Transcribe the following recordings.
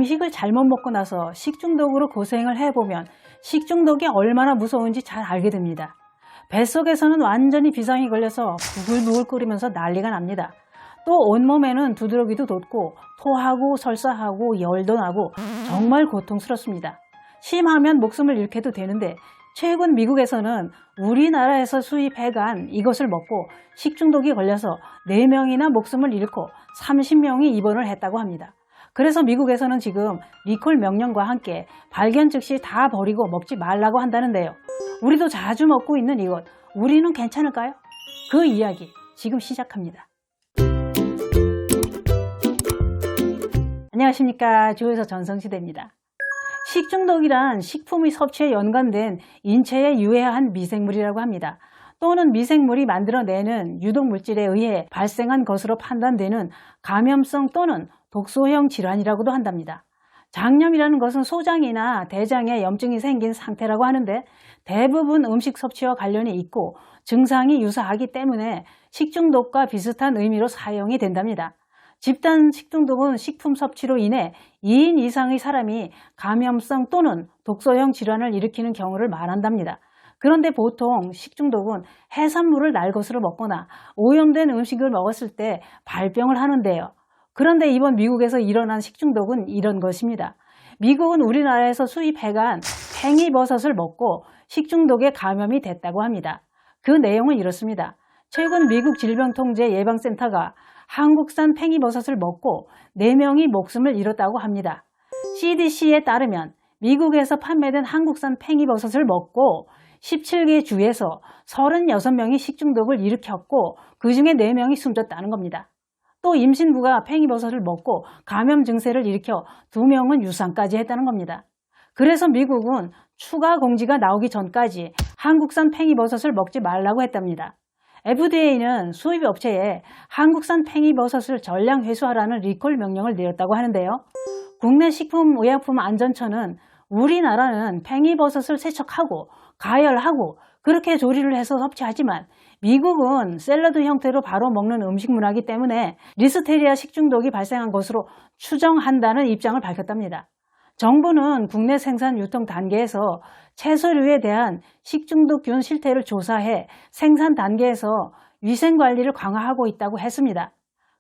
음식을 잘못 먹고 나서 식중독으로 고생을 해보면 식중독이 얼마나 무서운지 잘 알게 됩니다. 뱃속에서는 완전히 비상이 걸려서 부글부글 끓이면서 난리가 납니다. 또 온몸에는 두드러기도 돋고 토하고 설사하고 열도 나고 정말 고통스럽습니다. 심하면 목숨을 잃게도 되는데 최근 미국에서는 우리나라에서 수입해간 이것을 먹고 식중독이 걸려서 4명이나 목숨을 잃고 30명이 입원을 했다고 합니다. 그래서 미국에서는 지금 리콜 명령과 함께 발견 즉시 다 버리고 먹지 말라고 한다는데요. 우리도 자주 먹고 있는 이것, 우리는 괜찮을까요? 그 이야기 지금 시작합니다. 안녕하십니까, 주에서 전성시대입니다. 식중독이란 식품의 섭취에 연관된 인체에 유해한 미생물이라고 합니다. 또는 미생물이 만들어내는 유독물질에 의해 발생한 것으로 판단되는 감염성 또는 독소형 질환이라고도 한답니다. 장염이라는 것은 소장이나 대장에 염증이 생긴 상태라고 하는데 대부분 음식 섭취와 관련이 있고 증상이 유사하기 때문에 식중독과 비슷한 의미로 사용이 된답니다. 집단 식중독은 식품 섭취로 인해 2인 이상의 사람이 감염성 또는 독소형 질환을 일으키는 경우를 말한답니다. 그런데 보통 식중독은 해산물을 날 것으로 먹거나 오염된 음식을 먹었을 때 발병을 하는데요. 그런데 이번 미국에서 일어난 식중독은 이런 것입니다. 미국은 우리나라에서 수입해간 팽이버섯을 먹고 식중독에 감염이 됐다고 합니다. 그 내용은 이렇습니다. 최근 미국 질병통제예방센터가 한국산 팽이버섯을 먹고 4명이 목숨을 잃었다고 합니다. CDC에 따르면 미국에서 판매된 한국산 팽이버섯을 먹고 17개 주에서 36명이 식중독을 일으켰고 그 중에 4명이 숨졌다는 겁니다. 또 임신부가 팽이버섯을 먹고 감염 증세를 일으켜 2명은 유산까지 했다는 겁니다. 그래서 미국은 추가 공지가 나오기 전까지 한국산 팽이버섯을 먹지 말라고 했답니다. FDA는 수입 업체에 한국산 팽이버섯을 전량 회수하라는 리콜 명령을 내렸다고 하는데요. 국내 식품의약품안전처는 우리나라는 팽이버섯을 세척하고 가열하고 그렇게 조리를 해서 섭취하지만 미국은 샐러드 형태로 바로 먹는 음식 문화이기 때문에 리스테리아 식중독이 발생한 것으로 추정한다는 입장을 밝혔답니다. 정부는 국내 생산 유통 단계에서 채소류에 대한 식중독균 실태를 조사해 생산 단계에서 위생관리를 강화하고 있다고 했습니다.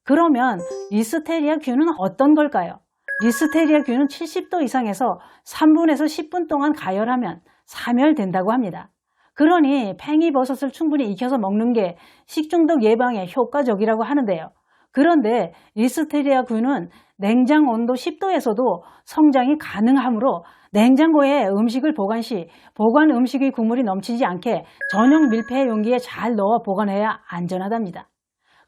그러면 리스테리아균은 어떤 걸까요? 리스테리아균은 70도 이상에서 3분에서 10분 동안 가열하면 사멸된다고 합니다. 그러니 팽이버섯을 충분히 익혀서 먹는 게 식중독 예방에 효과적이라고 하는데요. 그런데 리스테리아균은 냉장 온도 10도에서도 성장이 가능하므로 냉장고에 음식을 보관 시 보관 음식의 국물이 넘치지 않게 전용 밀폐 용기에 잘 넣어 보관해야 안전하답니다.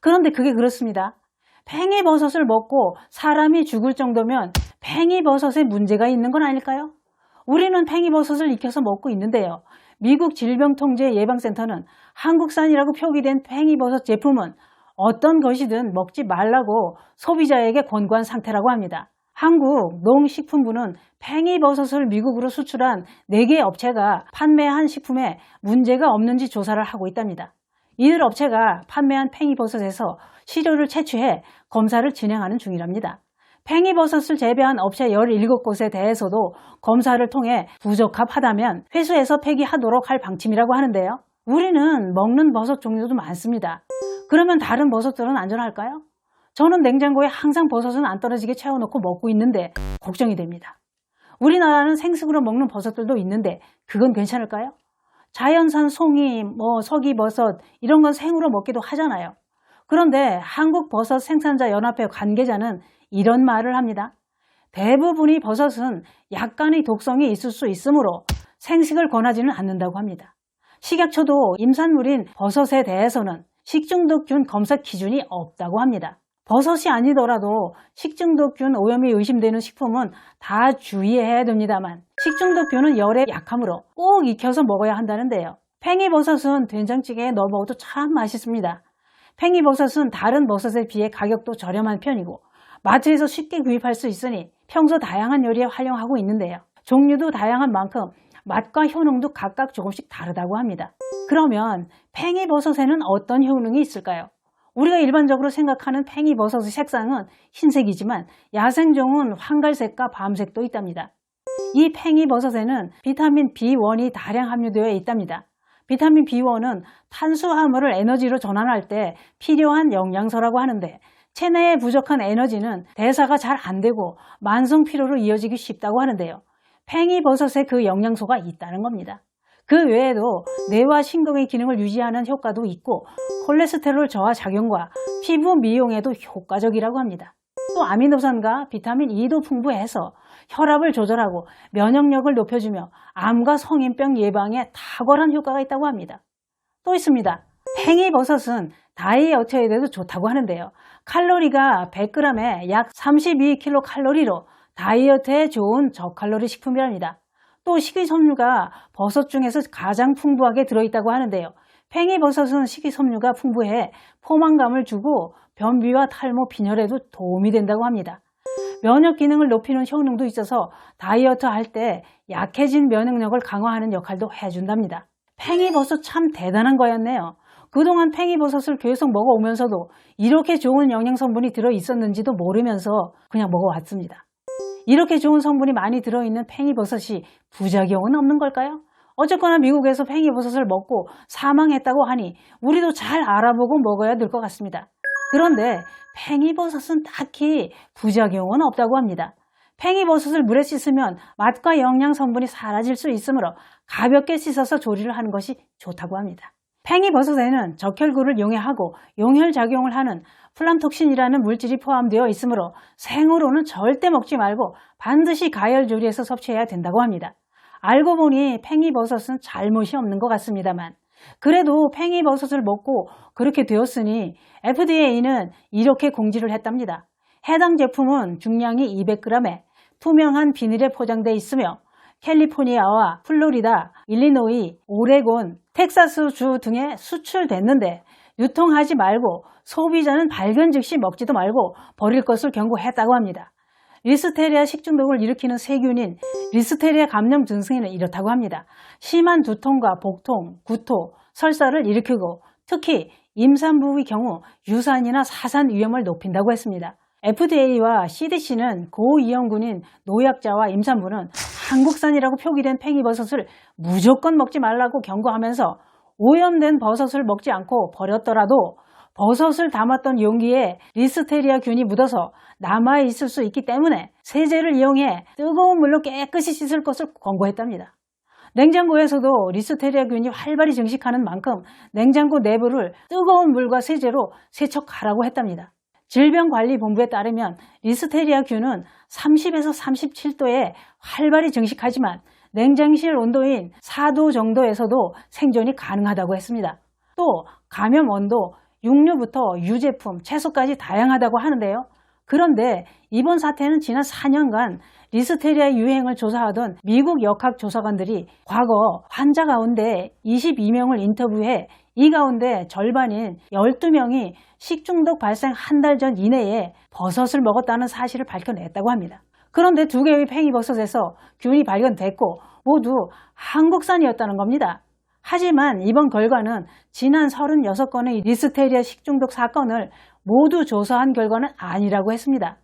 그런데 그게 그렇습니다. 팽이버섯을 먹고 사람이 죽을 정도면 팽이버섯에 문제가 있는 건 아닐까요? 우리는 팽이버섯을 익혀서 먹고 있는데요. 미국 질병통제예방센터는 한국산이라고 표기된 팽이버섯 제품은 어떤 것이든 먹지 말라고 소비자에게 권고한 상태라고 합니다. 한국 농식품부는 팽이버섯을 미국으로 수출한 4개 업체가 판매한 식품에 문제가 없는지 조사를 하고 있답니다. 이들 업체가 판매한 팽이버섯에서 시료를 채취해 검사를 진행하는 중이랍니다. 팽이버섯을 재배한 업체 17곳에 대해서도 검사를 통해 부적합하다면 회수해서 폐기하도록 할 방침이라고 하는데요. 우리는 먹는 버섯 종류도 많습니다. 그러면 다른 버섯들은 안전할까요? 저는 냉장고에 항상 버섯은 안 떨어지게 채워놓고 먹고 있는데 걱정이 됩니다. 우리나라는 생식으로 먹는 버섯들도 있는데 그건 괜찮을까요? 자연산 송이, 서기버섯 이런 건 생으로 먹기도 하잖아요. 그런데 한국버섯생산자연합회 관계자는 이런 말을 합니다. 대부분의 버섯은 약간의 독성이 있을 수 있으므로 생식을 권하지는 않는다고 합니다. 식약처도 임산물인 버섯에 대해서는 식중독균 검사 기준이 없다고 합니다. 버섯이 아니더라도 식중독균 오염이 의심되는 식품은 다 주의해야 됩니다만 식중독균은 열에 약하므로 꼭 익혀서 먹어야 한다는데요. 팽이버섯은 된장찌개에 넣어 먹어도 참 맛있습니다. 팽이버섯은 다른 버섯에 비해 가격도 저렴한 편이고 마트에서 쉽게 구입할 수 있으니 평소 다양한 요리에 활용하고 있는데요. 종류도 다양한 만큼 맛과 효능도 각각 조금씩 다르다고 합니다. 그러면 팽이버섯에는 어떤 효능이 있을까요? 우리가 일반적으로 생각하는 팽이버섯의 색상은 흰색이지만 야생종은 황갈색과 밤색도 있답니다. 이 팽이버섯에는 비타민 B1이 다량 함유되어 있답니다. 비타민 B1은 탄수화물을 에너지로 전환할 때 필요한 영양소라고 하는데 체내에 부족한 에너지는 대사가 잘 안 되고 만성 피로로 이어지기 쉽다고 하는데요. 팽이버섯에 그 영양소가 있다는 겁니다. 그 외에도 뇌와 신경의 기능을 유지하는 효과도 있고 콜레스테롤 저하 작용과 피부 미용에도 효과적이라고 합니다. 또 아미노산과 비타민 E도 풍부해서 혈압을 조절하고 면역력을 높여주며 암과 성인병 예방에 탁월한 효과가 있다고 합니다. 또 있습니다. 팽이버섯은 다이어트에도 좋다고 하는데요. 칼로리가 100g에 약 32kcal로 다이어트에 좋은 저칼로리 식품이랍니다. 또 식이섬유가 버섯 중에서 가장 풍부하게 들어있다고 하는데요. 팽이버섯은 식이섬유가 풍부해 포만감을 주고 변비와 탈모, 빈혈에도 도움이 된다고 합니다. 면역 기능을 높이는 효능도 있어서 다이어트 할 때 약해진 면역력을 강화하는 역할도 해준답니다. 팽이버섯 참 대단한 거였네요. 그동안 팽이버섯을 계속 먹어오면서도 이렇게 좋은 영양성분이 들어있었는지도 모르면서 그냥 먹어왔습니다. 이렇게 좋은 성분이 많이 들어있는 팽이버섯이 부작용은 없는 걸까요? 어쨌거나 미국에서 팽이버섯을 먹고 사망했다고 하니 우리도 잘 알아보고 먹어야 될 것 같습니다. 그런데 팽이버섯은 딱히 부작용은 없다고 합니다. 팽이버섯을 물에 씻으면 맛과 영양 성분이 사라질 수 있으므로 가볍게 씻어서 조리를 하는 것이 좋다고 합니다. 팽이버섯에는 적혈구를 용해하고 용혈작용을 하는 플람톡신이라는 물질이 포함되어 있으므로 생으로는 절대 먹지 말고 반드시 가열 조리해서 섭취해야 된다고 합니다. 알고 보니 팽이버섯은 잘못이 없는 것 같습니다만 그래도 팽이버섯을 먹고 그렇게 되었으니 FDA는 이렇게 공지를 했답니다. 해당 제품은 중량이 200g에 투명한 비닐에 포장되어 있으며 캘리포니아와 플로리다, 일리노이, 오레곤, 텍사스주 등에 수출됐는데 유통하지 말고 소비자는 발견 즉시 먹지도 말고 버릴 것을 경고했다고 합니다. 리스테리아 식중독을 일으키는 세균인 리스테리아 감염 증상에는 이렇다고 합니다. 심한 두통과 복통, 구토, 설사를 일으키고 특히 임산부의 경우 유산이나 사산 위험을 높인다고 했습니다. FDA와 CDC는 고위험군인 노약자와 임산부는 한국산이라고 표기된 팽이버섯을 무조건 먹지 말라고 경고하면서 오염된 버섯을 먹지 않고 버렸더라도 버섯을 담았던 용기에 리스테리아균이 묻어서 남아있을 수 있기 때문에 세제를 이용해 뜨거운 물로 깨끗이 씻을 것을 권고했답니다. 냉장고에서도 리스테리아균이 활발히 증식하는 만큼 냉장고 내부를 뜨거운 물과 세제로 세척하라고 했답니다. 질병관리본부에 따르면 리스테리아균은 30에서 37도에 활발히 증식하지만 냉장실 온도인 4도 정도에서도 생존이 가능하다고 했습니다. 또 감염 원도 육류부터 유제품, 채소까지 다양하다고 하는데요. 그런데 이번 사태는 지난 4년간 리스테리아 유행을 조사하던 미국 역학조사관들이 과거 환자 가운데 22명을 인터뷰해 이 가운데 절반인 12명이 식중독 발생 한 달 전 이내에 버섯을 먹었다는 사실을 밝혀냈다고 합니다. 그런데 2개의 팽이버섯에서 균이 발견됐고 모두 한국산이었다는 겁니다. 하지만 이번 결과는 지난 36건의 리스테리아 식중독 사건을 모두 조사한 결과는 아니라고 했습니다.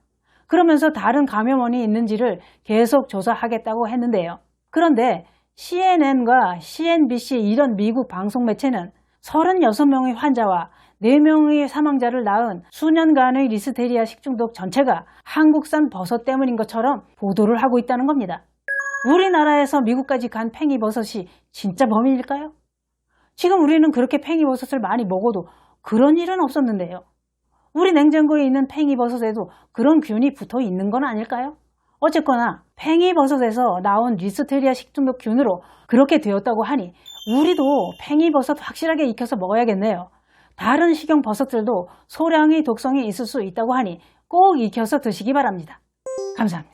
그러면서 다른 감염원이 있는지를 계속 조사하겠다고 했는데요. 그런데 CNN과 CNBC 이런 미국 방송 매체는 36명의 환자와 4명의 사망자를 낳은 수년간의 리스테리아 식중독 전체가 한국산 버섯 때문인 것처럼 보도를 하고 있다는 겁니다. 우리나라에서 미국까지 간 팽이버섯이 진짜 범인일까요? 지금 우리는 그렇게 팽이버섯을 많이 먹어도 그런 일은 없었는데요. 우리 냉장고에 있는 팽이버섯에도 그런 균이 붙어 있는 건 아닐까요? 어쨌거나 팽이버섯에서 나온 리스테리아 식중독 균으로 그렇게 되었다고 하니 우리도 팽이버섯 확실하게 익혀서 먹어야겠네요. 다른 식용버섯들도 소량의 독성이 있을 수 있다고 하니 꼭 익혀서 드시기 바랍니다. 감사합니다.